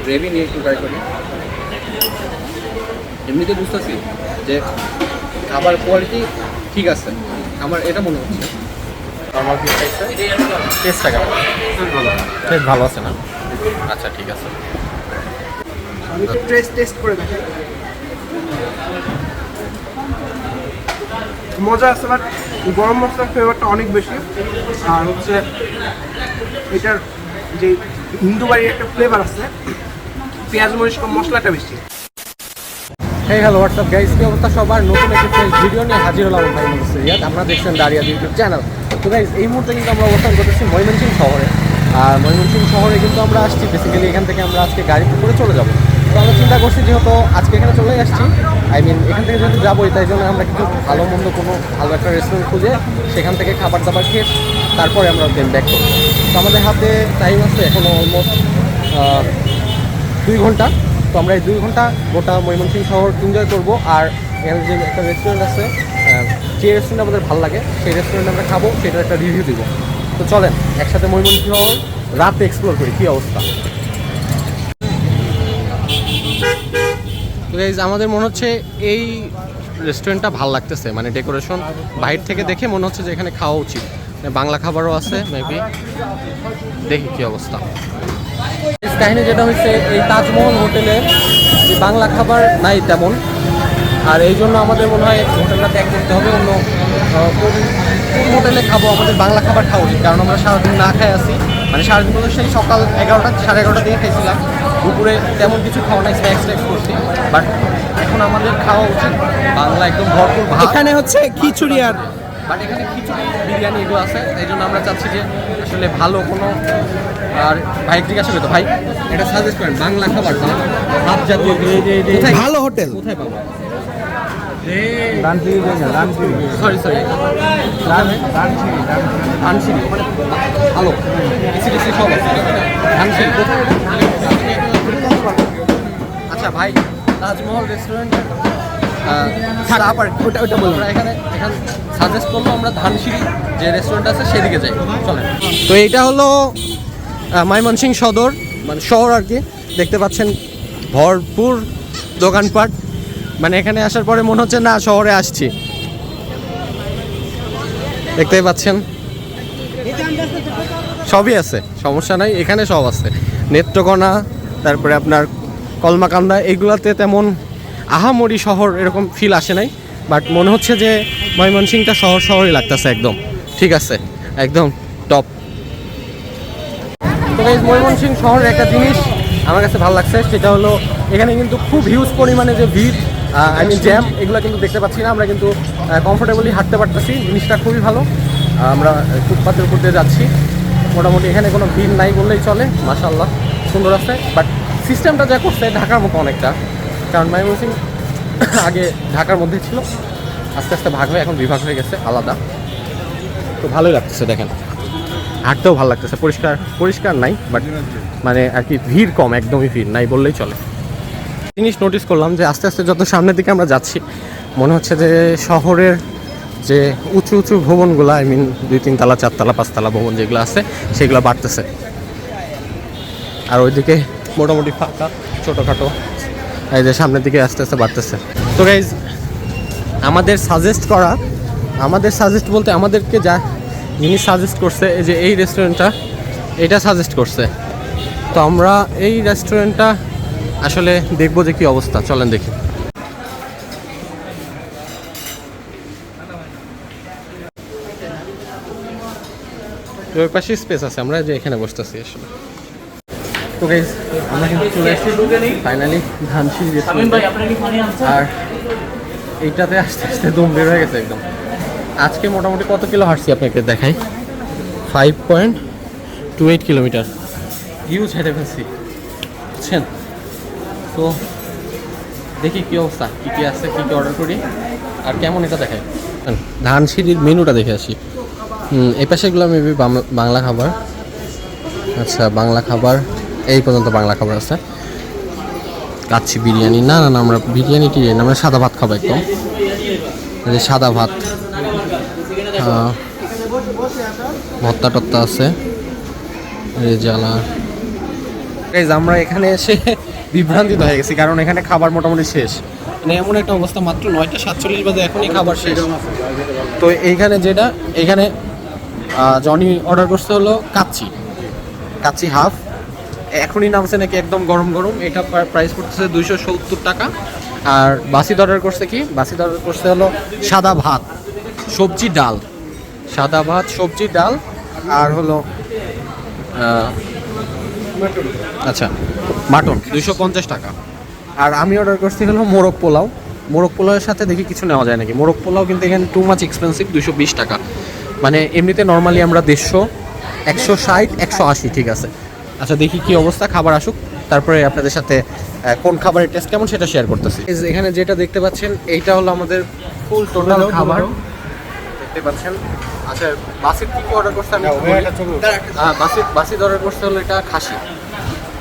Gravy নিয়ে একটু try করি। এমনিতে বুঝতেছি যে খাবার কোয়ালিটি ঠিক আছে, আমার এটা মনে হচ্ছে। নর্মাল পিস খাইছে, টেস্টটা কেমন? টেস্ট ভালো আছে না? আচ্ছা ঠিক আছে, আমি একটু টেস্ট করে দেখি। মজা আছে, বাট গরম মশলার ফ্লেভারটা অনেক বেশি। আর হচ্ছে এটার যে হিন্দু বাড়ির একটা ফ্লেভার আছে, পেঁয়াজ মরিচ কম, মশলাটা বেশি। হেই হ্যালো হোয়াটসঅ্যাপ গাইস, কি অবস্থা সবার? নতুন একটি ফ্রেশ ভিডিও নিয়ে হাজির হলাম ভাই সিরিয়াদ। আপনারা দেখছেন দাঁড়িয়ে ইউটিউব চ্যানেল। তো গাইস, এই মুহূর্তে কিন্তু আমরা অবস্থান করতেছি ময়মনসিংহ শহরে। আর ময়মনসিংহ শহরে কিন্তু আমরা আসছি বেসিক্যালি এখান থেকে আমরা আজকে গাড়ি করে চলে যাবো। তো আমরা চিন্তা করছি যেহেতু আজকে এখানে চলে আসছি, এখান থেকে যেহেতু যাবোই, তাই জন্য আমরা কিন্তু ভালো মন্দ কোনো ভালো একটা রেস্টুরেন্ট খুঁজে সেখান থেকে খাবার দাবার খেয়ে তারপরে আমরা দেন ব্যাক করবো। তো আমাদের হাতে টাইম আছে এখনও অলমোস্ট 2 ঘন্টা। তো আমরা এই 2 ঘন্টা গোটা ময়মনসিংহ শহর এনজয় করবো। আর এখানে যে একটা রেস্টুরেন্ট আছে, যে রেস্টুরেন্ট আমাদের ভালো লাগে সেই রেস্টুরেন্টে আমরা খাবো, সেটার একটা রিভিউ দিব। তো চলেন একসাথে ময়মনসিংহ শহর রাতে এক্সপ্লোর করি কী অবস্থা। তো গাইজ, আমাদের মনে হচ্ছে এই রেস্টুরেন্টটা ভালো লাগতেছে, মানে ডেকোরেশন বাইরে থেকে দেখে মনে হচ্ছে যে এখানে খাওয়া উচিত। বাংলা খাবারও আছে মেবি, দেখি কী অবস্থা। কাহিনী যেটা হচ্ছে, এই তাজমহল হোটেলে যে বাংলা খাবার নাই তেমন, আর এই জন্য আমাদের মনে হয় হোটেলটা ত্যাগ করতে হবে। অন্য কোন হোটেলে খাবো, আমাদের বাংলা খাবার খাওয়া উচিত। কারণ আমরা সারাদিন না খাই আসি, মানে সারাদিন বলতে সেই সকাল 11টা 11:30 দিয়ে খাইছিলাম, দুপুরে তেমন কিছু খাওয়া নাই, স্ন্যাক্স করছি। বাট এখন আমাদের খাওয়া উচিত বাংলা, একদম ভরপুর ভাত। এখানে হচ্ছে খিচুড়ি আর বাট এখানে খিচুড়ি বিরিয়ানি এগুলো আছে, এই জন্য আমরা চাচ্ছি যে আসলে ভালো কোনো। আর ভাই জিজ্ঞাসা করতো, ভাই এটা সাজেস্ট করেন বাংলা খাবার, ভাত জাতীয় ভালো হোটেল কোথায় পাবো? সরি ধানসিঁড়ি, মানে ভালো এসি সব আছে। ধানসিঁড়ি কোথায়? আচ্ছা ভাই, তাজমহল রেস্টুরেন্ট ওটা বলবো না। এখানে সাজেস্ট করবো আমরা ধানসিঁড়ি যে রেস্টুরেন্ট আছে সেদিকে যাই, চলেন। তো এইটা হলো ময়মনসিংহ সদর, মানে শহর আর কি। দেখতে পাচ্ছেন ভরপুর দোকানপাট, মানে এখানে আসার পরে মনে হচ্ছে না শহরে আসছি। দেখতেই পাচ্ছেন সবই আছে, সমস্যা নাই, এখানে সব আছে। নেত্রকোনা, তারপরে আপনার কলমাকান্দা, এগুলাতে তেমন আহামরি শহর এরকম ফিল আসে নাই। বাট মনে হচ্ছে যে ময়মনসিংহটা শহরই লাগতেছে একদম। ঠিক আছে, একদম টপ। তো এই ময়মনসিংহ শহরের একটা জিনিস আমার কাছে ভালো লাগছে, সেটা হলো এখানে কিন্তু খুব হিউজ পরিমাণে যে ভিড়, জ্যাম, এগুলো কিন্তু দেখতে পাচ্ছি না। আমরা কিন্তু কমফোর্টেবলি হাঁটতে পারতেছি, জিনিসটা খুবই ভালো। আমরা ফুটপাথের উপর দিয়ে যাচ্ছি, মোটামুটি এখানে কোনো ভিড় নাই বললেই চলে। মাশাআল্লাহ সুন্দর আছে। বাট সিস্টেমটা যা করছে ঢাকার মতো অনেকটা, কারণ ময়মনসিংহ আগে ঢাকার মধ্যে ছিল, আস্তে আস্তে ভাগ হয়ে এখন বিভাগ হয়ে গেছে আলাদা। তো ভালোই লাগতেছে, দেখেন হাঁটতেও ভালো লাগতেছে। পরিষ্কার নাই, বাট মানে আর কি ভিড় কম, একদমই ভিড় নাই বললেই চলে। জিনিস নোটিস করলাম যে আস্তে আস্তে যত সামনের দিকে আমরা যাচ্ছি, মনে হচ্ছে যে শহরের যে উঁচু উঁচু ভবনগুলো, 2-3 তলা 4 তলা 5 তলা ভবন যেগুলো আছে সেগুলো বাড়তেছে। আর ওইদিকে মোটামুটি ফাঁকা ছোটোখাটো, এই যে সামনের দিকে আস্তে আস্তে বাড়তেছে। তো গাইজ, আমাদের সাজেস্ট বলতে আমাদেরকে যা জিনিস সাজেস্ট করছে, এই যে এই রেস্টুরেন্টটা, এটা সাজেস্ট করছে। তো আমরা এই রেস্টুরেন্টটা আসলে দেখবো যে কী অবস্থা, চলেন দেখি। ওই পাশে স্পেস আছে, আমরা যে এখানে বসতেছি আসলে। তো গাইজ, আমরা কিন্তু চলে এসেছি ফাইনালি ধানসিঁড়ি রেস্টুরেন্ট। আর এইটাতে আস্তে আস্তে দম বের হয়ে গেছে একদম। আজকে মোটামুটি কত কিলো হাঁটছি আপনাকে দেখাই, 5.28 কিলোমিটার। হিউজ হেঁটে ফেলছি, বুঝছেন? তো দেখি কী অবস্থা, কী আছে, কী অর্ডার করি আর কেমন এটা দেখাই। ধানসিঁড়ির মেনুটা দেখে আসি। এই পাশেগুলো মেবি বাংলা খাবার। আচ্ছা, বাংলা খাবার এই পর্যন্ত বাংলা খাবার আছে। কাচ্ছি বিরিয়ানি, না আমরা বিরিয়ানি আমরা সাদা ভাত খাবো একদম। সাদা ভাত, ভর্তা টত্তা আছে, রেজালা, গাইজ আমরা এখানে এসে বিভ্রান্তিত হয়ে গেছি, কারণ এখানে খাবার মোটামুটি শেষ। মানে এমন একটা অবস্থা, মাত্র 9:47 বাজে, এখনই খাবার শেষ। তো এইখানে এইখানে জনি অর্ডার করতে হলো কাচ্চি হাফ, এখনই নামছে নাকি একদম গরম গরম। এটা প্রাইস পড়তেছে 270 টাকা। আর বাসিদ অর্ডার করছে কি? বাসিদ অর্ডার করতে হলো সাদা ভাত সবজি ডাল, সাদা ভাত সবজি ডাল, আর হলো আচ্ছা মাটন 250 টাকা। আর আমি অর্ডার করছি হলো মোরগ পোলাওয়ের সাথে দেখি কিছু নেওয়া যায় নাকি। মোরগ পোলাও কিন্তু এখানে টু মাচ এক্সপেন্সিভ, 220 টাকা। মানে এমনিতে নর্মালি আমরা 150, 160, 180, ঠিক আছে। আচ্ছা দেখি কি অবস্থা, খাবার আসুক, তারপরে আপনাদের সাথে কোন খাবারের টেস্ট কেমন সেটা শেয়ার করতেছি। এখানে যেটা দেখতে পাচ্ছেন এইটা হলো আমাদের ফুল টোটাল খাবার, দেখতে পাচ্ছেন। আচ্ছা বাসিদ কি অর্ডার করছে? আমি বাসিদ অর্ডার করতে হলো এটা খাসি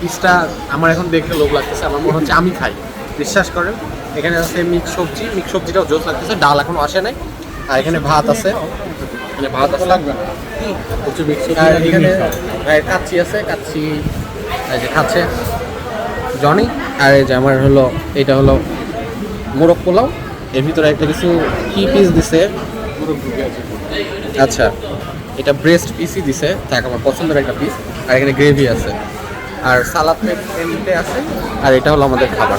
পিসটা। আমার এখন দেখে লোভ লাগতেছে, আমার মনে হচ্ছে আমি খাই, বিশ্বাস করেন। এখানে আছে মিক্স সবজিটাও জোস লাগতেছে। ডাল এখনো আসে নাই। আর এখানে ভাত আছে, লাগবে না। আর এখানে কাচ্চি আছে, কাচ্চি এই যে খাচ্ছে জনি। আর এই যে আমার হলো এটা হলো মোরগ পোলাও, এর ভিতরে একটা কিছু কি পিস দিছে, আচ্ছা এটা ব্রেস্ট পিসই দিছে, থাক আমার পছন্দের একটা পিস। আর এখানে গ্রেভি আছে, আর সালাদ এমনিতে আছে। আর এটা হলো আমাদের খাবার।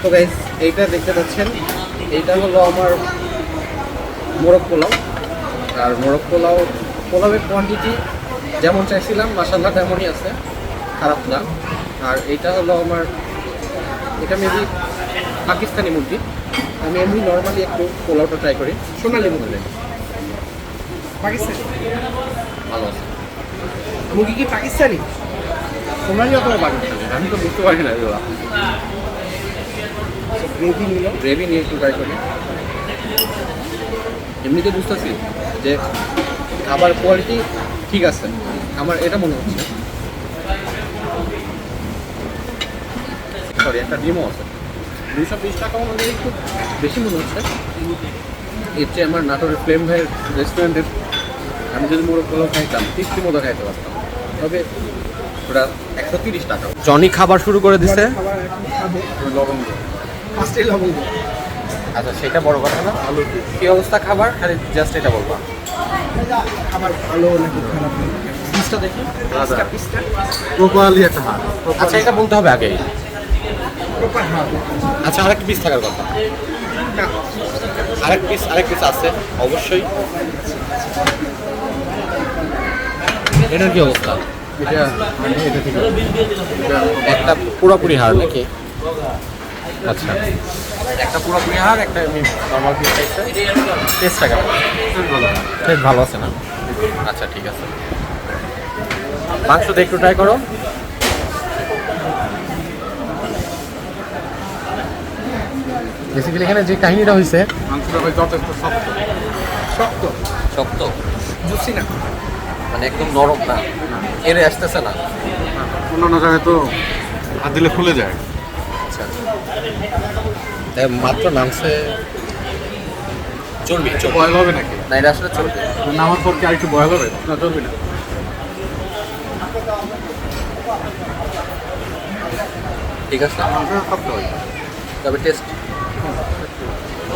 তো গাইস এইটা দেখতে পাচ্ছেন, এইটা হলো আমার মোরগ পোলাও। আর মোরগ পোলাওয়ের কোয়ান্টিটি যেমন চাইছিলাম মাশাআল্লাহ তেমনই আছে, খারাপ না। আর এইটা হলো আমার, এটা মেবি পাকিস্তানি মুরগি। আমি এমনি নর্মালি একটু পোলাওটা ট্রাই করি। সোনালি মুরগি পাকিস্তানি ভালো আছে। মুরগি কি পাকিস্তানি? সোনালি অথবা পাকিস্তানি, আমি তো বুঝতে পারি না এগুলো। গ্রেভি নিয়ে একটু ট্রাই করি। এমনিতে বুঝতেছি যে খাবার কোয়ালিটি ঠিক আছে, আমার এটা মনে হচ্ছে। সরি, একটা ডিমও আছে। 220 টাকা মনে একটু বেশি মনে হচ্ছে। এর চেয়ে আমার নাটোরের ফ্লেম ভাইয়ের রেস্টুরেন্টের আমি যদি মোরগ পোলাও খাইতাম তৃপ্তি মতো খাইতে পারতাম। তবে ওটা 130 টাকা। জনি খাবার শুরু করে দিছে। লবঙ্গ, ফার্স্টে লবঙ্গ। আচ্ছা সেটা বড় কথা না, কি অবস্থা খাবার, খালি জাস্ট এটা বলবা খাবার ভালো নাকি খারাপ? পিসটা দেখি। পিসটা প্রপারলি একটা হাত। আচ্ছা এটা বলতে হবে আগে। প্রপার হাত। আচ্ছা আরেক পিস থাকার কথা। আরেক পিস আছে অবশ্যই। এটার কি অবস্থা? এটা ঠিক আছে। একটা পুরোপুরি হাড় নাকি? আচ্ছা একটা পুরোপুরি হাড়, একটা এমনি নর্মাল পিস খাইছে। টেস্টটা কেমন? টেস্ট ভালো আছে না? আচ্ছা ঠিক আছে। মাংসটা একটু ট্রাই করো। বেসিক্যালি এখানে যে কাহিনীটা হয়েছে, মাংসটা যথেষ্ট শক্ত শক্ত জুসি না, মানে একদম নরম না, এরে আসতেছে না। অন্যান্য জায়গায় তো হাত দিলে খুলে যায়। আচ্ছা মাত্র নামছে। চর্বি বয়েল হবে নাকি? না, এটা আসলে চর্বি। নামার পর কি আর একটু বয়েল হবে? না, চলবে না। ঠিক আছে, তবে টেস্ট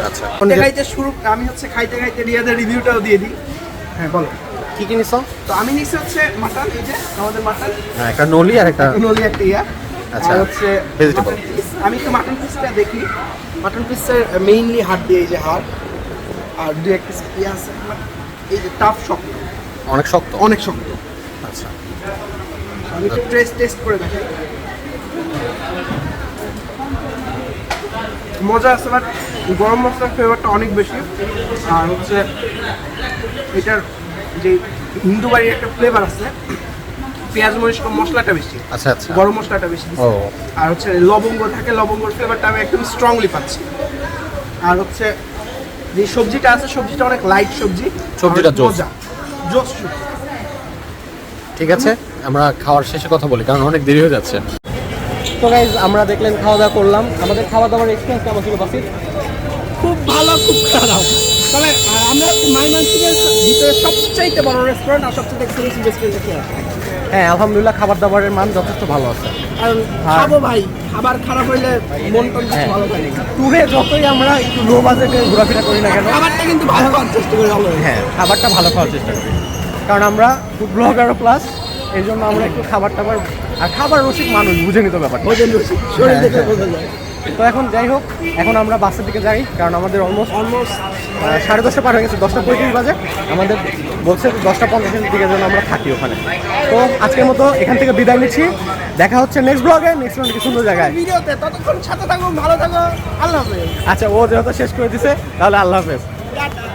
আচ্ছা। খাইতে শুরু, আমি হচ্ছে খাইতে রিয়াদের রিভিউটাও দিয়ে দিই। হ্যাঁ বলো কি কি নিছো? তো আমি নিচ্ছি হচ্ছে মাটন, এই যে আমাদের মাটন, হ্যাঁ একটা নলি আর একটা নলি, একটা ইয়া। আচ্ছা, আর হচ্ছে vegetable। mutton piece। আমি তো মাটন পিসটা দেখি। মাটন পিসের মেইনলি হাড় দিয়ে, এই যে হাড়, আর দু এক পিস ইয়া আছে, এই যে টাফ শক্ত, অনেক শক্ত। অনেক শক্ত। আচ্ছা আমি একটু টেস্ট করে দেখি। মজা আছে, বাট গরম মশলার ফ্লেভারটা অনেক বেশি। আর হচ্ছে এটার যে হিন্দু বাড়ির একটা ফ্লেভার আছে, পেঁয়াজ মরিচ কম, মশলাটা বেশি, আচ্ছা আচ্ছা। গরম মশলাটা বেশি দিছে। ও আর হচ্ছে লবঙ্গ থাকে, লবঙ্গর ফ্লেভারটা আমি একদম স্ট্রংলি পাচ্ছি। আর হচ্ছে যে সবজিটা আছে, সবজিটা অনেক লাইট সবজি, সবজিটা জোস। জোস সবজি। ঠিক আছে, আমরা খাওয়ার শেষে কথা বলি, কারণ অনেক দেরি হয়ে যাচ্ছে। তো গাইজ আমরা দেখলেন খাওয়া দাওয়া করলাম। আমাদের খাওয়া দাওয়ার এক্সপিরিয়েন্স কেমন ছিল বাসির? খুব ভালো, খুব খারাপ। তবে আমরা মাইমনসিংহের ভিতরে সবচাইতে বড় রেস্টুরেন্ট আর সবচেয়ে এক্সপেন্সিভ রেস্টুরেন্টে খেয়ে আসি। হ্যাঁ আলহামদুলিল্লাহ খাবার দাবারের মান যথেষ্ট ভালো আছে। কারণ খাবো ভাই, খাবার খারাপ হইলে মন টন কিছু হ্যাঁ ভালো থাকে না। ট্যুরে যতই আমরা একটু লো বাজেটে ঘোরাফেরা করি না কেন, খাবারটা কিন্তু ভালো খাওয়ার চেষ্টা করি ভালো। হ্যাঁ খাবারটা ভালো খাওয়ার চেষ্টা করি, কারণ আমরা ফুড ব্লগারও প্লাস এই জন্য আমরা একটু খাবার টাবার আর খাবার রসিক মানুষ বুঝে নিত ব্যাপারটা। ভোজন রসিক, শরীর দেখে বোঝা যায়। তো এখন যাই হোক, এখন আমরা বাসের দিকে যাই, কারণ আমাদের অলমোস্ট অলমোস্ট 10:30 পার হয়ে গেছে, 10:35 বাজে। আমাদের বলছে 10:50 দিকে যেন আমরা থাকি ওখানে। তো আজকের মতো এখান থেকে বিদায় নিচ্ছি, দেখা হচ্ছে নেক্সট ব্লগে, নেক্সট অনেক সুন্দর জায়গায়। ভিডিওতে ততক্ষণ সাথে থাকো, ভালো থাকো, আল্লাহ হাফেজ। আচ্ছা ও যেহেতু শেষ করে দিছে তাহলে আল্লাহ হাফেজ। টাটা।